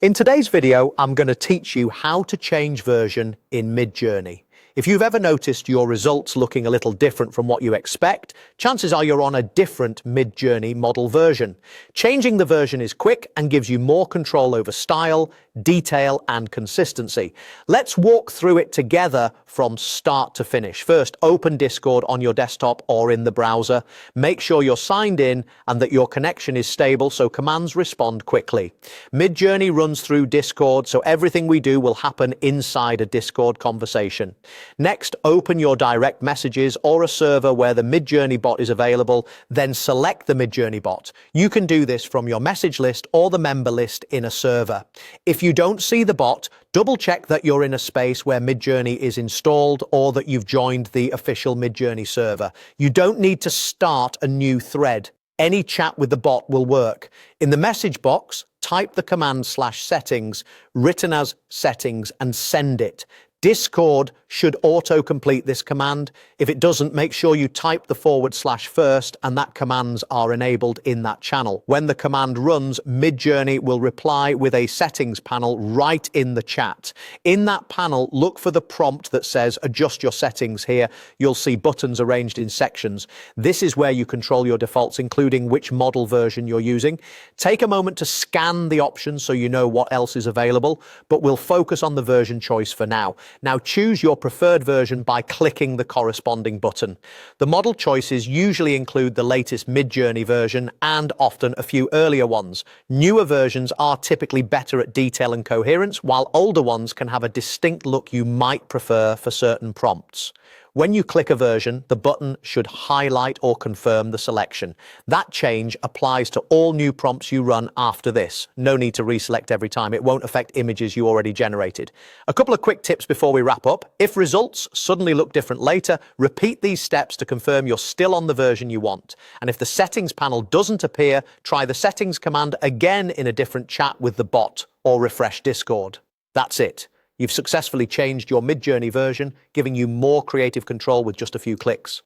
In today's video, I'm going to teach you how to change version in Midjourney. If you've ever noticed your results looking a little different from what you expect, chances are you're on a different Midjourney model version. Changing the version is quick and gives you more control over style, detail, and consistency. Let's walk through it together from start to finish. First, open Discord on your desktop or in the browser. Make sure you're signed in and that your connection is stable so commands respond quickly. Midjourney runs through Discord, so everything we do will happen inside a Discord conversation. Next, open your direct messages or a server where the Midjourney bot is available, then select the Midjourney bot. You can do this from your message list or the member list in a server. If you don't see the bot, double check that you're in a space where Midjourney is installed or that you've joined the official Midjourney server. You don't need to start a new thread. Any chat with the bot will work. In the message box, type the command /settings, written as settings, and send it. Discord should auto-complete this command. If it doesn't, make sure you type the / first and that commands are enabled in that channel. When the command runs, Midjourney will reply with a settings panel right in the chat. In that panel, look for the prompt that says adjust your settings here. You'll see buttons arranged in sections. This is where you control your defaults, including which model version you're using. Take a moment to scan the options so you know what else is available, but we'll focus on the version choice for now. Now choose your preferred version by clicking the corresponding button. The model choices usually include the latest Midjourney version and often a few earlier ones. Newer versions are typically better at detail and coherence, while older ones can have a distinct look you might prefer for certain prompts. When you click a version, the button should highlight or confirm the selection. That change applies to all new prompts you run after this. No need to reselect every time. It won't affect images you already generated. A couple of quick tips before we wrap up. If results suddenly look different later, repeat these steps to confirm you're still on the version you want. And if the settings panel doesn't appear, try the settings command again in a different chat with the bot or refresh Discord. That's it. You've successfully changed your Midjourney version, giving you more creative control with just a few clicks.